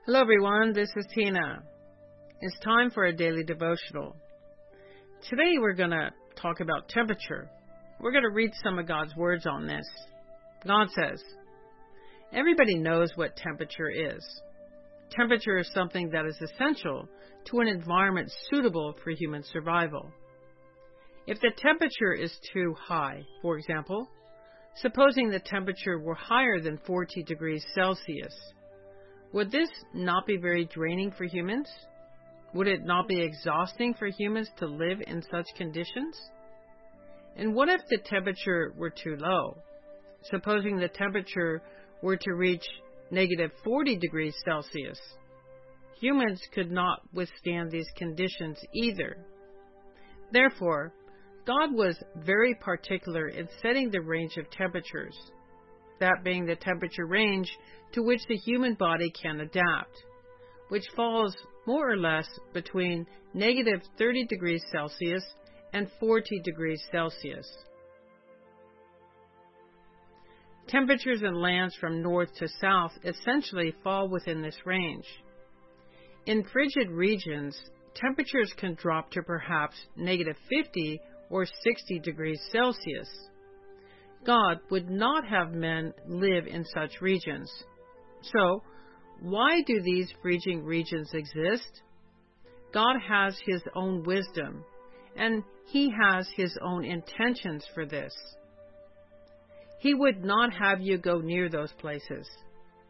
Hello everyone, this is Tina. It's time for a daily devotional. Today we're going to talk about temperature. We're going to read some of God's words on this. God says, everybody knows what temperature is. Temperature is something that is essential to an environment suitable for human survival. If the temperature is too high, for example, supposing the temperature were higher than 40 degrees Celsius, would this not be very draining for humans? Would it not be exhausting for humans to live in such conditions? And what if the temperature were too low? Supposing the temperature were to reach negative 40 degrees Celsius, humans could not withstand these conditions either. Therefore, God was very particular in setting the range of temperatures, that being the temperature range to which the human body can adapt, which falls more or less between negative 30 degrees Celsius and 40 degrees Celsius. Temperatures in lands from north to south essentially fall within this range. In frigid regions, temperatures can drop to perhaps negative 50 or 60 degrees Celsius. God would not have men live in such regions. So, why do these freezing regions exist? God has His own wisdom, and He has His own intentions for this. He would not have you go near those places.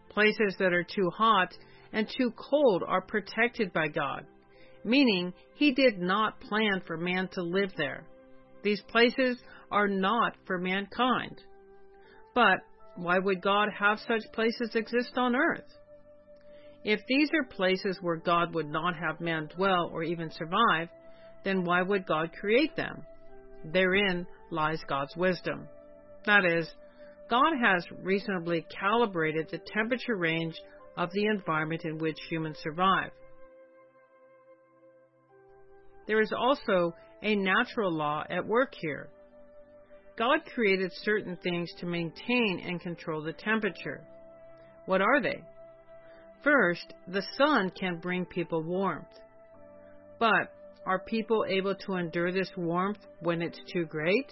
Places that are too hot and too cold are protected by God, meaning He did not plan for man to live there. These places are not for mankind. But why would God have such places exist on earth? If these are places where God would not have man dwell or even survive, then why would God create them? Therein lies God's wisdom. That is, God has reasonably calibrated the temperature range of the environment in which humans survive. There is also a natural law at work here. God created certain things to maintain and control the temperature. What are they? First, the sun can bring people warmth. But are people able to endure this warmth when it's too great?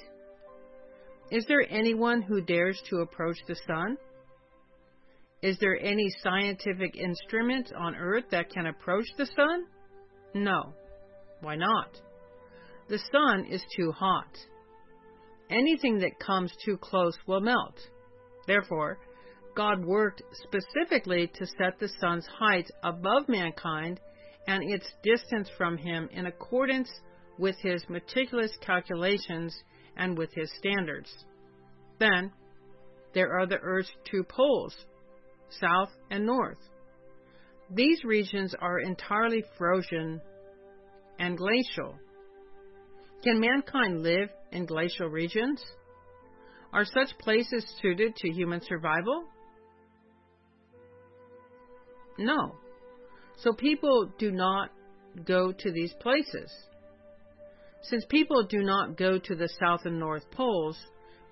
Is there anyone who dares to approach the sun? Is there any scientific instrument on earth that can approach the sun? No. Why not? The sun is too hot. Anything that comes too close will melt. Therefore, God worked specifically to set the sun's height above mankind and its distance from him in accordance with His meticulous calculations and with His standards. Then, there are the Earth's two poles, south and north. These regions are entirely frozen and glacial. Can mankind live in glacial regions? Are such places suited to human survival? No. So people do not go to these places. Since people do not go to the South and North Poles,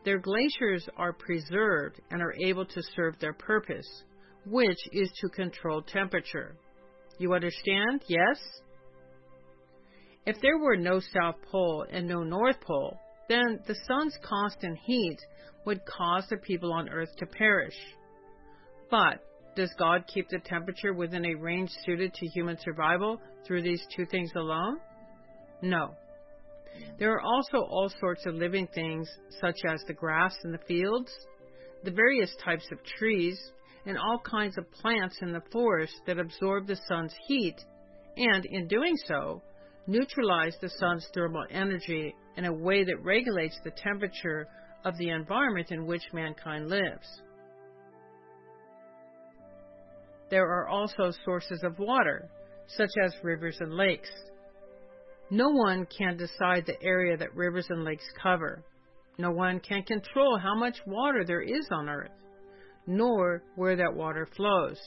their glaciers are preserved and are able to serve their purpose, which is to control temperature. You understand? Yes? If there were no South Pole and no North Pole, then the sun's constant heat would cause the people on Earth to perish. But does God keep the temperature within a range suited to human survival through these two things alone? No. There are also all sorts of living things, such as the grass in the fields, the various types of trees, and all kinds of plants in the forest that absorb the sun's heat, and in doing so, neutralize the sun's thermal energy in a way that regulates the temperature of the environment in which mankind lives. There are also sources of water, such as rivers and lakes. No one can decide the area that rivers and lakes cover. No one can control how much water there is on Earth, nor where that water flows,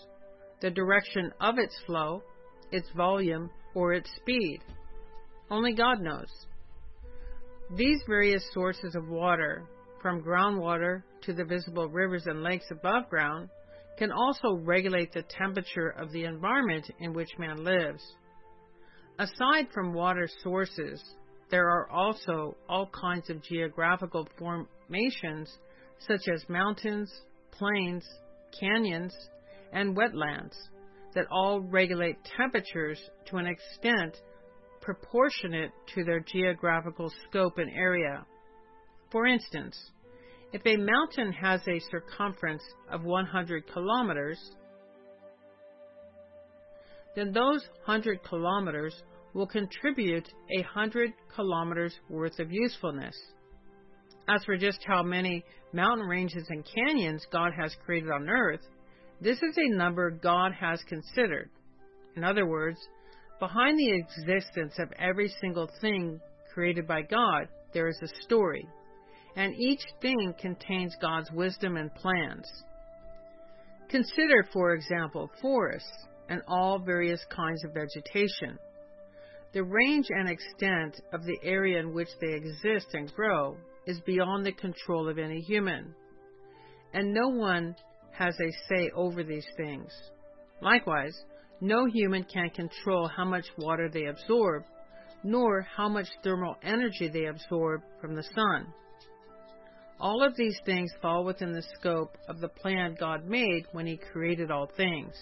the direction of its flow, its volume, or its speed. Only God knows. These various sources of water, from groundwater to the visible rivers and lakes above ground, can also regulate the temperature of the environment in which man lives. Aside from water sources, there are also all kinds of geographical formations such as mountains, plains, canyons, and wetlands that all regulate temperatures to an extent proportionate to their geographical scope and area. For instance, if a mountain has a circumference of 100 kilometers, then those 100 kilometers will contribute 100 kilometers worth of usefulness. As for just how many mountain ranges and canyons God has created on earth, this is a number God has considered. In other words, behind the existence of every single thing created by God, there is a story, and each thing contains God's wisdom and plans. Consider, for example, forests and all various kinds of vegetation. The range and extent of the area in which they exist and grow is beyond the control of any human, and no one has a say over these things. Likewise, no human can control how much water they absorb, nor how much thermal energy they absorb from the sun. All of these things fall within the scope of the plan God made when He created all things.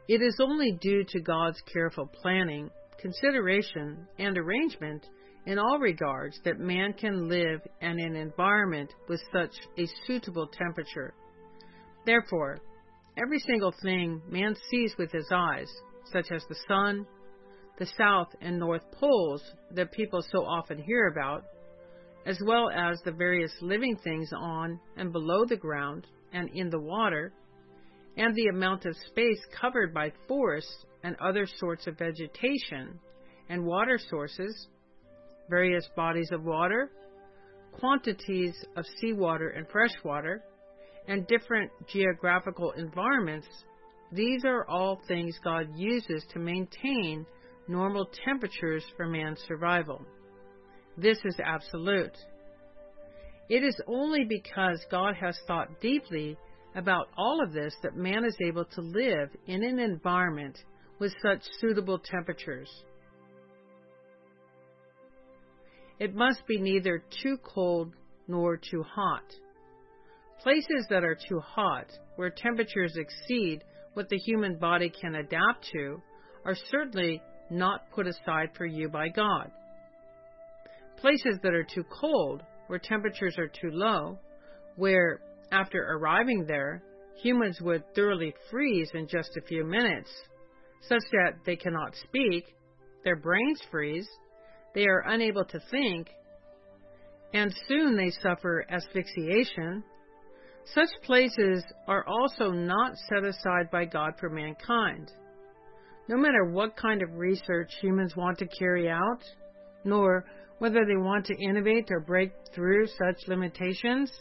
It is only due to God's careful planning, consideration, and arrangement in all regards that man can live in an environment with such a suitable temperature. Therefore, every single thing man sees with his eyes, such as the sun, the south and north poles that people so often hear about, as well as the various living things on and below the ground and in the water, and the amount of space covered by forests and other sorts of vegetation and water sources, various bodies of water, quantities of seawater and freshwater, and different geographical environments, these are all things God uses to maintain normal temperatures for man's survival. This is absolute. It is only because God has thought deeply about all of this that man is able to live in an environment with such suitable temperatures. It must be neither too cold nor too hot. Places that are too hot, where temperatures exceed what the human body can adapt to, are certainly not put aside for you by God. Places that are too cold, where temperatures are too low, where, after arriving there, humans would thoroughly freeze in just a few minutes, such that they cannot speak, their brains freeze, they are unable to think, and soon they suffer asphyxiation. Such places are also not set aside by God for mankind. No matter what kind of research humans want to carry out, nor whether they want to innovate or break through such limitations,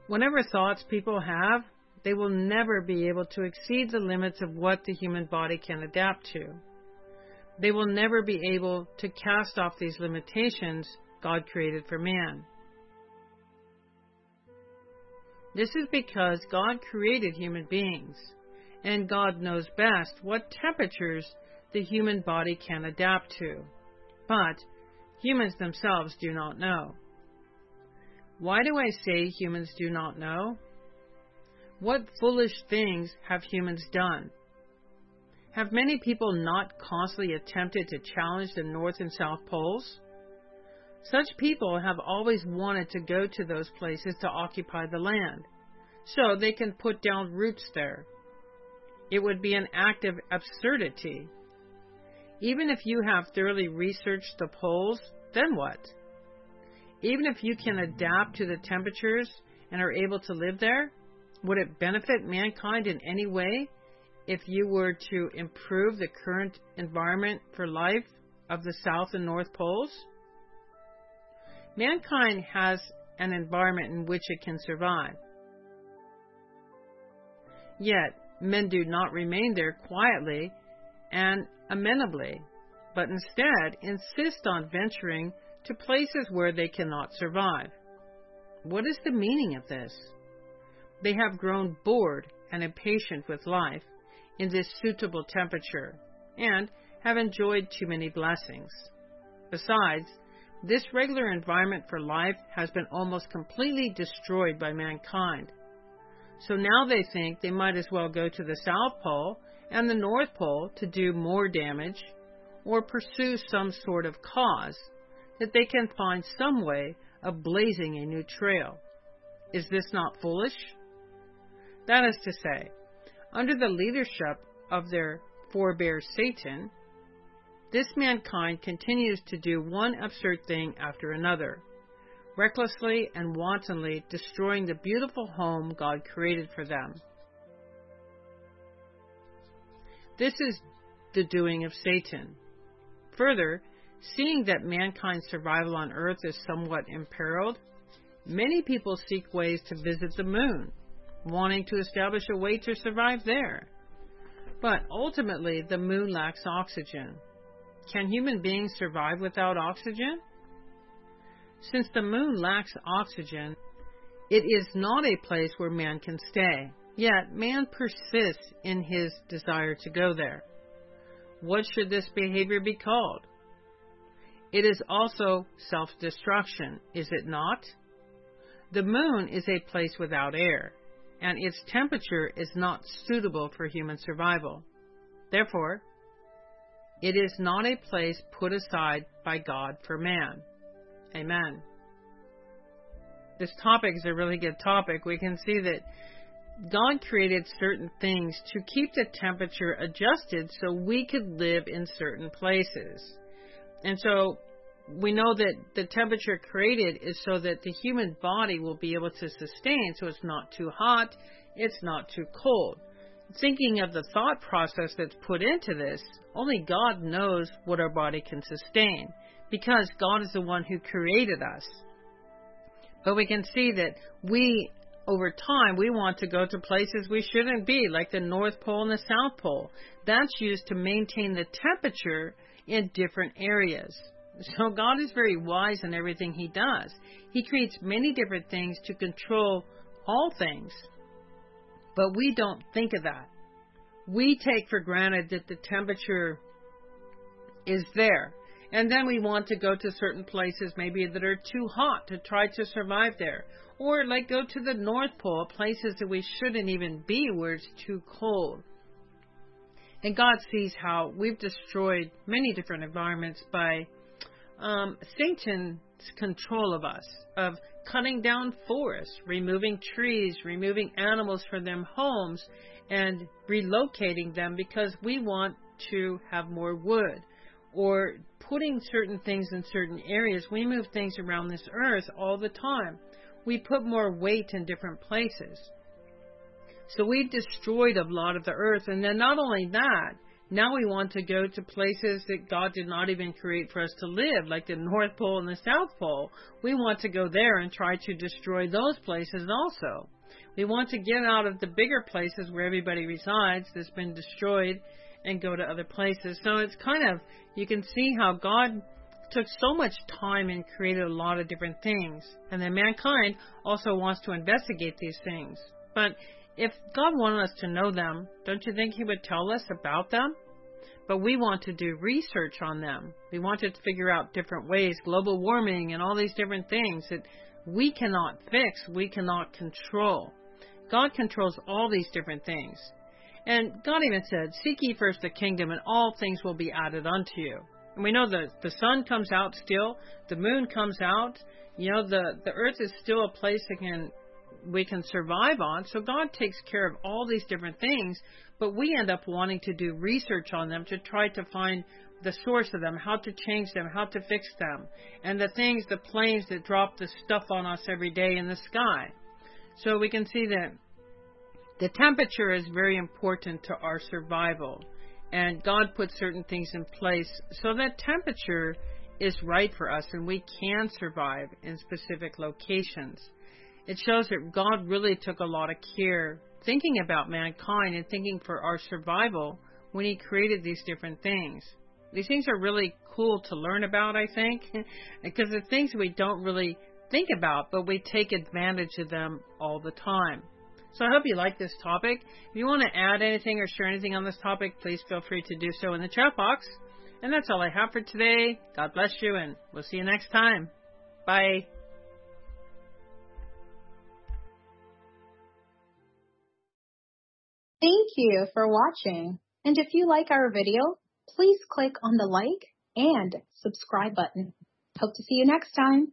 whatever thoughts people have, they will never be able to exceed the limits of what the human body can adapt to. They will never be able to cast off these limitations God created for man. This is because God created human beings, and God knows best what temperatures the human body can adapt to. But humans themselves do not know. Why do I say humans do not know? What foolish things have humans done? Have many people not constantly attempted to challenge the North and South Poles? Such people have always wanted to go to those places to occupy the land, so they can put down roots there. It would be an act of absurdity. Even if you have thoroughly researched the poles, then what? Even if you can adapt to the temperatures and are able to live there, would it benefit mankind in any way if you were to improve the current environment for life of the South and North Poles? Mankind has an environment in which it can survive. Yet, men do not remain there quietly and amenably, but instead insist on venturing to places where they cannot survive. What is the meaning of this? they have grown bored and impatient with life in this suitable temperature and have enjoyed too many blessings. Besides, this regular environment for life has been almost completely destroyed by mankind. So now they think they might as well go to the South Pole and the North Pole to do more damage or pursue some sort of cause that they can find some way of blazing a new trail. Is this not foolish? That is to say, under the leadership of their forebear Satan, this mankind continues to do one absurd thing after another, recklessly and wantonly destroying the beautiful home God created for them. This is the doing of Satan. Further, seeing that mankind's survival on earth is somewhat imperiled, many people seek ways to visit the moon, wanting to establish a way to survive there. But ultimately, the moon lacks oxygen. Can human beings survive without oxygen? Since the moon lacks oxygen, it is not a place where man can stay. Yet man persists in his desire to go there. What should this behavior be called? It is also self-destruction, is it not? The moon is a place without air, and its temperature is not suitable for human survival. Therefore, it is not a place put aside by God for man. Amen. This topic is a really good topic. We can see that God created certain things to keep the temperature adjusted so we could live in certain places. And so we know that the temperature created is so that the human body will be able to sustain, so it's not too hot, it's not too cold. Thinking of the thought process that's put into this, only God knows what our body can sustain, because God is the one who created us. But we can see that over time, we want to go to places we shouldn't be, like the North Pole and the South Pole. That's used to maintain the temperature in different areas. So God is very wise in everything He does. He creates many different things to control all things. But we don't think of that. We take for granted that the temperature is there. And then we want to go to certain places maybe that are too hot to try to survive there. Or like go to the North Pole, places that we shouldn't even be where it's too cold. And God sees how we've destroyed many different environments by Satan's control of us, of cutting down forests, removing trees, removing animals from their homes, and relocating them because we want to have more wood, or putting certain things in certain areas. We move things around this earth all the time. We put more weight in different places. So we've destroyed a lot of the earth, and then not only that, now we want to go to places that God did not even create for us to live, like the North Pole and the South Pole. We want to go there and try to destroy those places also. We want to get out of the bigger places where everybody resides that's been destroyed and go to other places. So it's kind of, you can see how God took so much time and created a lot of different things. And then mankind also wants to investigate these things. But if God wanted us to know them, don't you think He would tell us about them? But we want to do research on them. We want to figure out different ways, global warming and all these different things that we cannot fix, we cannot control. God controls all these different things. And God even said, "Seek ye first the kingdom, and all things will be added unto you." And we know that the sun comes out still, the moon comes out. You know, the earth is still a place that we can survive on. So God takes care of all these different things, but we end up wanting to do research on them to try to find the source of them, how to change them, how to fix them, and the planes that drop the stuff on us every day in the sky. So we can see that the temperature is very important to our survival, and God put certain things in place so that temperature is right for us and we can survive in specific locations. It shows that God really took a lot of care thinking about mankind and thinking for our survival when He created these different things. These things are really cool to learn about, I think, because they're things we don't really think about, but we take advantage of them all the time. So I hope you like this topic. If you want to add anything or share anything on this topic, please feel free to do so in the chat box. And that's all I have for today. God bless you, and we'll see you next time. Bye. Thank you for watching. And if you like our video, please click on the like and subscribe button. Hope to see you next time.